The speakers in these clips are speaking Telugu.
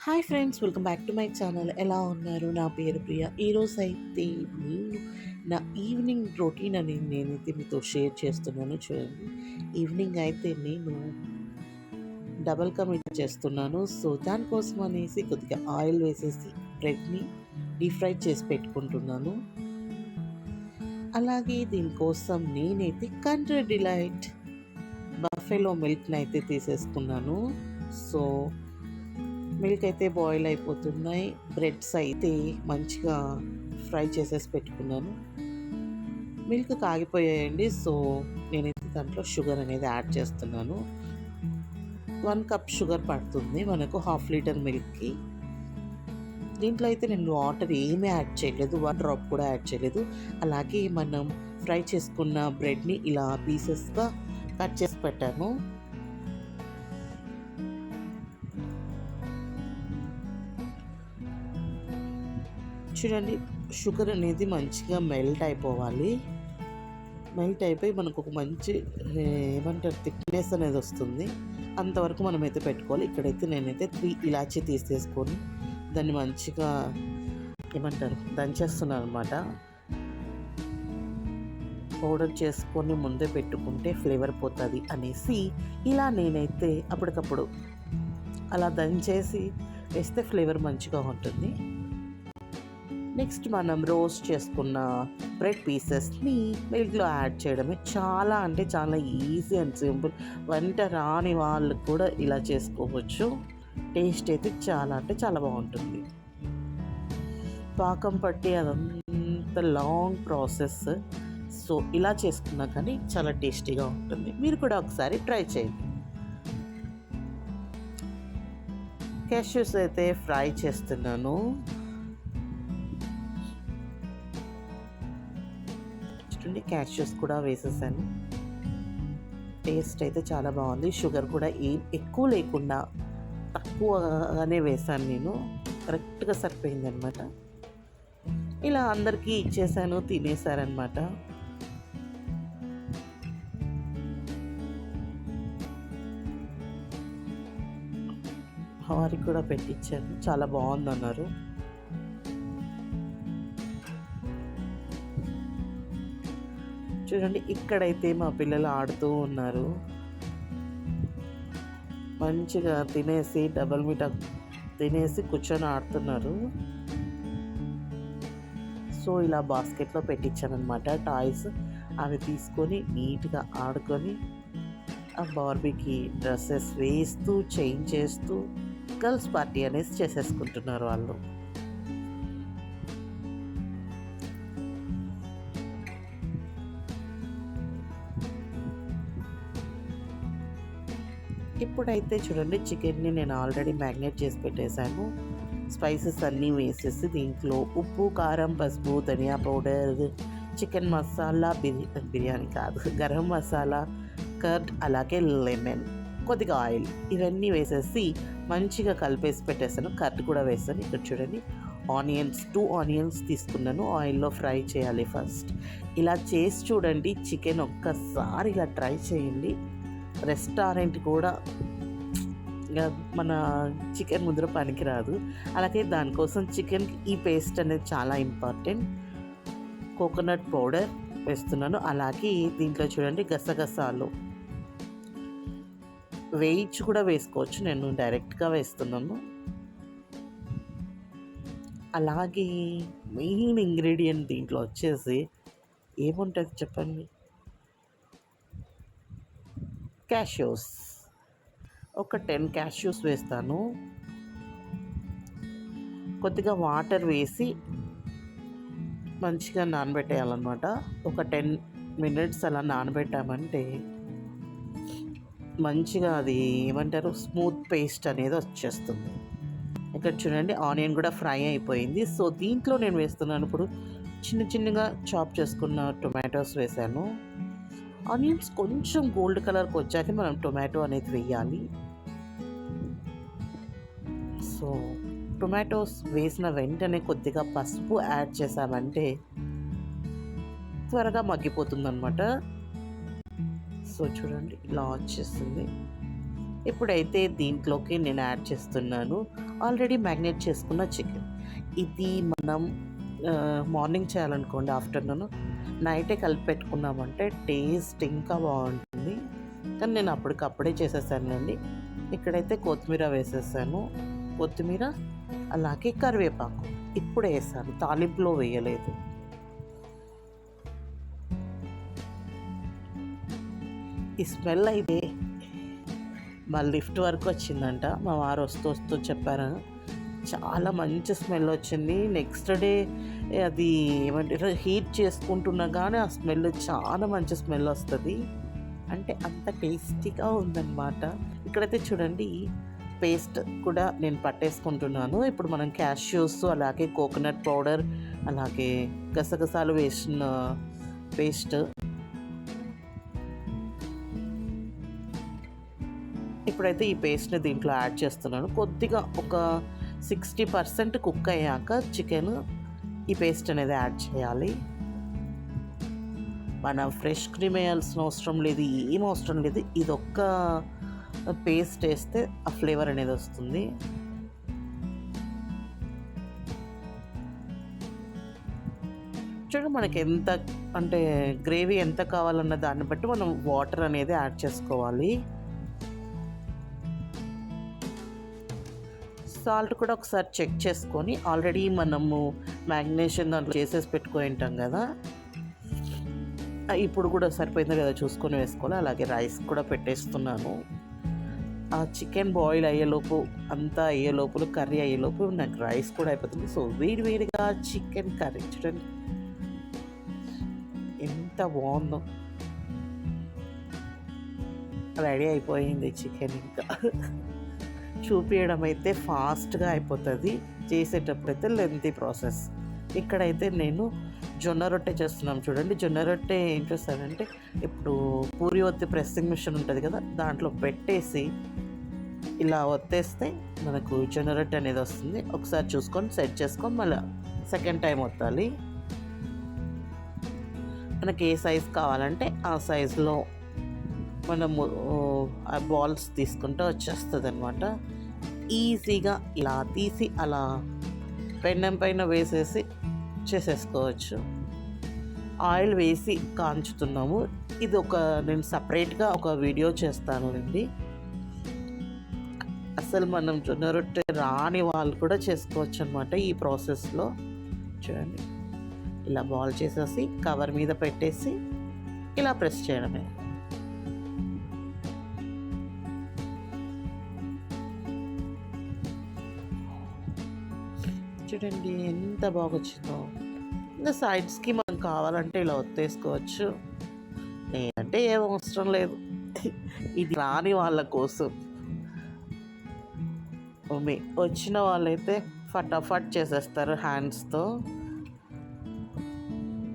Hi friends, welcome back to my channel. ఎలా ఉన్నారు? నా పేరు ప్రియ. ఈరోజు అయితే నేను నా ఈవినింగ్ రొటీన్ అనేది నేనైతే మీతో షేర్ చేస్తున్నాను. చూడండి, ఈవినింగ్ అయితే నేను డబల్ కా మీఠా చేస్తున్నాను. సో దానికోసం అనేసి కొద్దిగా ఆయిల్ వేసేసి బ్రెడ్ని డీప్ ఫ్రై చేసి పెట్టుకుంటున్నాను. అలాగే దీనికోసం నేనైతే కంట్రీ డిలైట్ బఫెలో మిల్క్ని అయితే తీసేసుకున్నాను. సో మిల్క్ అయితే బాయిల్ అయిపోతున్నాయి. బ్రెడ్స్ అయితే మంచిగా ఫ్రై చేసేసి పెట్టుకున్నాను. మిల్క్ కాగిపోయాయండి. సో నేనైతే దాంట్లో షుగర్ అనేది యాడ్ చేస్తున్నాను. 1 కప్ షుగర్ పడుతుంది మనకు హాఫ్ లీటర్ మిల్క్కి. దీంట్లో అయితే నేను వాటర్ ఏమీ యాడ్ చేయలేదు, 1 డ్రాప్ కూడా యాడ్ చేయలేదు. అలాగే మనం ఫ్రై చేసుకున్న బ్రెడ్ని ఇలా పీసెస్గా కట్ చేసి పెట్టాను. చూడండి, షుగర్ అనేది మంచిగా మెల్ట్ అయిపోవాలి. మెల్ట్ అయిపోయి మనకు ఒక మంచి ఏమంటారు థిక్నెస్ అనేది వస్తుంది. అంతవరకు మనమైతే పెట్టుకోవాలి. ఇక్కడైతే నేనైతే 3 ఇలాచీ తీసేసుకొని దాన్ని మంచిగా ఏమంటారు దంచేస్తున్నాను అనమాట. పౌడర్ చేసుకొని ముందే పెట్టుకుంటే ఫ్లేవర్ పోతుంది అనేసి ఇలా నేనైతే అప్పటికప్పుడు అలా దంచేసి వేస్తే ఫ్లేవర్ మంచిగా ఉంటుంది. నెక్స్ట్ మనం రోస్ట్ చేసుకున్న బ్రెడ్ పీసెస్ని మిల్క్లో యాడ్ చేయడమే. చాలా అంటే చాలా ఈజీ అండ్ సింపుల్. వంట రాని వాళ్ళు కూడా ఇలా చేసుకోవచ్చు. టేస్ట్ అయితే చాలా అంటే చాలా బాగుంటుంది. పాకం పట్టి అదంత లాంగ్ ప్రాసెస్. సో ఇలా చేసుకున్నా కానీ చాలా టేస్టీగా ఉంటుంది. మీరు కూడా ఒకసారి ట్రై చేయండి. క్యాష్యూస్ అయితే ఫ్రై చేస్తున్నాను. క్యాష్యూస్ కూడా వేసేసాను. టేస్ట్ అయితే చాలా బాగుంది. షుగర్ కూడా ఏం ఎక్కువ లేకుండా తక్కువగానే వేసాను నేను. కరెక్ట్గా సరిపోయింది అనమాట. ఇలా అందరికీ ఇచ్చేసాను, తినేసారనమాట. వారికి కూడా పెట్టించాను, చాలా బాగుందన్నారు. చూడండి, ఇక్కడైతే మా పిల్లలు ఆడుతూ ఉన్నారు. మంచిగా తినేసి డబల్ మీఠా తినేసి కూర్చొని ఆడుతున్నారు. సో ఇలా బాస్కెట్లో పెట్టించానమాట టాయ్స్. అవి తీసుకొని నీట్గా ఆడుకొని ఆ బార్బీకి డ్రెస్సెస్ వేస్తూ చేంజ్ చేస్తూ గర్ల్స్ పార్టీ అనేసి చేసేసుకుంటున్నారు వాళ్ళు. ఇప్పుడైతే చూడండి, చికెన్ని నేను ఆల్రెడీ మ్యారినేట్ చేసి పెట్టేశాను. స్పైసెస్ అన్నీ వేసేసి దీంట్లో ఉప్పు, కారం, పసుపు, ధనియా పౌడర్, చికెన్ మసాలా, బిర్యానీ కాదు గరం మసాలా, కర్డ్, అలాగే లెమన్, కొద్దిగా ఆయిల్, ఇవన్నీ వేసేసి మంచిగా కలిపేసి పెట్టేసాను. కర్డ్ కూడా వేసాను. ఇక్కడ చూడండి, ఆనియన్స్ 2 ఆనియన్స్ తీసుకున్నాను. ఆయిల్లో ఫ్రై చేయాలి ఫస్ట్. ఇలా చేసి చూడండి, చికెన్ ఒక్కసారి ఇలా ట్రై చేయండి. రెస్టారెంట్ కూడా మన చికెన్ ముద్ర పనికిరాదు. అలాగే దానికోసం చికెన్కి ఈ పేస్ట్ అనేది చాలా ఇంపార్టెంట్. కోకోనట్ పౌడర్ వేస్తున్నాను. అలాగే దీంట్లో చూడండి, గసగసాలు వేయించి కూడా వేసుకోవచ్చు, నేను డైరెక్ట్గా వేస్తున్నాను. అలాగే మెయిన్ ఇంగ్రీడియంట్ దీంట్లో వచ్చేసి ఏముంటుంది చెప్పండి, క్యాష్యూస్. ఒక 10 క్యాష్యూస్ వేస్తాను. కొద్దిగా వాటర్ వేసి మంచిగా నానబెట్టేయాలన్నమాట. ఒక 10 మినిట్స్ అలా నానబెట్టామంటే మంచిగా అది ఏమంటారు స్మూత్ పేస్ట్ అనేది వచ్చేస్తుంది. ఇక్కడ చూడండి, ఆనియన్ కూడా ఫ్రై అయిపోయింది. సో దీంట్లో నేను వేస్తున్నాను ఇప్పుడు చిన్న చిన్నగా చాప్ చేసుకున్న టొమాటోస్ వేసాను. ఆనియన్స్ కొంచెం గోల్డ్ కలర్కి వచ్చాక మనం టొమాటో అనేది వేయాలి. సో టొమాటోస్ వేసిన వెంటనే కొద్దిగా పసుపు యాడ్ చేసామంటే త్వరగా మగ్గిపోతుంది అనమాట. సో చూడండి, ఇలా వచ్చేస్తుంది. ఇప్పుడైతే దీంట్లోకి నేను యాడ్ చేస్తున్నాను ఆల్రెడీ మ్యాగ్నేట్ చేసుకున్న చికెన్. ఇది మనం మార్నింగ్ చేయాలనుకోండి, ఆఫ్టర్నూన్ నైటే కలిపి పెట్టుకున్నామంటే టేస్ట్ ఇంకా బాగుంటుంది. కానీ నేను అప్పటికప్పుడే చేసేసానండి. ఇక్కడైతే కొత్తిమీర వేసేసాను. కొత్తిమీర అలాగే కరివేపాకు ఇప్పుడు వేసాను, తాలింపులో వేయలేదు. ఈ స్మెల్ అయితే మా లిఫ్ట్ వరకు వచ్చిందంట. మా వారు వస్తూ వస్తూ చెప్పారు, చాలా మంచి స్మెల్ వచ్చింది. నెక్స్ట్ డే అది ఏమంటారు హీట్ చేసుకుంటున్నా కానీ ఆ స్మెల్ చాలా మంచి స్మెల్ వస్తుంది. అంటే అంత టేస్టీగా ఉందన్నమాట. ఇక్కడైతే చూడండి పేస్ట్ కూడా నేను పట్టేసుకుంటున్నాను. ఇప్పుడు మనం క్యాష్యూస్ అలాగే కోకోనట్ పౌడర్ అలాగే గసగసాలు వేసిన పేస్ట్ ఇప్పుడైతే ఈ పేస్ట్ని దీంట్లో యాడ్ చేస్తున్నాను. కొద్దిగా ఒక 60% కుక్ అయ్యాక చికెన్ ఈ పేస్ట్ అనేది యాడ్ చేయాలి. మన ఫ్రెష్ క్రీమ్ వేయాల్సిన అవసరం లేదు, ఏం అవసరం లేదు. ఇది ఒక్క పేస్ట్ వేస్తే ఆ ఫ్లేవర్ అనేది వస్తుంది. చూడండి మనకి ఎంత అంటే గ్రేవీ ఎంత కావాలన్న దాన్ని బట్టి మనం వాటర్ అనేది యాడ్ చేసుకోవాలి. సాల్ట్ కూడా ఒకసారి చెక్ చేసుకొని, ఆల్రెడీ మనము మ్యాగ్నేషన్ దాంట్లో చేసేసి పెట్టుకొని ఉంటాం కదా, ఇప్పుడు కూడా సరిపోయిందో కదా చూసుకొని వేసుకోవాలి. అలాగే రైస్ కూడా పెట్టేస్తున్నాను. ఆ చికెన్ బాయిల్ అయ్యేలోపు అంతా అయ్యేలోపు కర్రీ అయ్యేలోపు నాకు రైస్ కూడా అయిపోతుంది. సో వేడిగా చికెన్ కర్రీ చూడండి ఎంత బాగుందో. రెడీ అయిపోయింది చికెన్. ఇంకా చూపించడం అయితే ఫాస్ట్గా అయిపోతుంది, చేసేటప్పుడు అయితే లెంతీ ప్రాసెస్. ఇక్కడైతే నేను జొన్న రొట్టె చేస్తున్నాను. చూడండి జొన్న రొట్టె ఏం చేస్తానంటే, ఇప్పుడు పూరి ఒత్తి ప్రెస్సింగ్ మిషన్ ఉంటుంది కదా, దాంట్లో పెట్టేసి ఇలా ఒత్తేస్తే మనకు జొన్న రొట్టె అనేది వస్తుంది. ఒకసారి చూసుకొని సెట్ చేసుకొని మళ్ళీ సెకండ్ టైం ఒత్తాలి. మనకి ఏ సైజ్ కావాలంటే ఆ సైజులో మనము ఆ బాల్స్ తీసుకుంటే వచ్చేస్తుంది అనమాట. ఈజీగా ఇలా తీసి అలా పెన్నం పైన వేసేసి చేసేసుకోవచ్చు. ఆయిల్ వేసి కాంచుతున్నాము. ఇది నేను సపరేట్గా ఒక వీడియో చేస్తాను అండి. అసలు మనం జొన్న రొట్టె రాని వాళ్ళు కూడా చేసుకోవచ్చు అనమాట ఈ ప్రాసెస్లో. చూడండి ఇలా బాల్ చేసేసి కవర్ మీద పెట్టేసి ఇలా ప్రెస్ చేయడమే. చూడండి ఎంత బాగా వచ్చిందో. ఇంకా సైడ్స్కి మనం కావాలంటే ఇలా ఒత్తేసుకోవచ్చు, లేదంటే ఏం అవసరం లేదు. ఇది రాని వాళ్ళ కోసం. వచ్చిన వాళ్ళైతే ఫటాఫట్ చేసేస్తారు హ్యాండ్స్తో.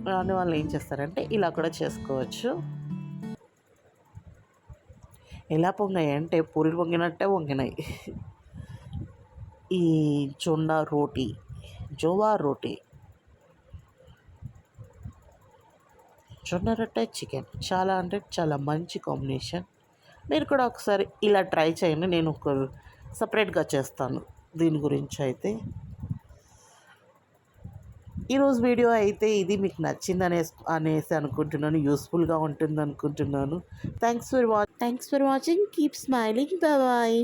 రాని వాళ్ళు ఏం చేస్తారంటే ఇలా కూడా చేసుకోవచ్చు. ఎలా పొంగాయి అంటే పూరీలు పొంగినట్టే పొంగినాయి. ఈ జోవా రోటీ జొన్న రొట్టె చికెన్ చాలా అంటే చాలా మంచి కాంబినేషన్. మీరు కూడా ఒకసారి ఇలా ట్రై చేయండి. నేను సపరేట్గా చేస్తాను దీని గురించి. అయితే ఈరోజు వీడియో అయితే ఇది మీకు నచ్చింది అనేసి అనుకుంటున్నాను, యూస్ఫుల్గా ఉంటుంది అనుకుంటున్నాను. Thanks for watching. Keep smiling. Bye.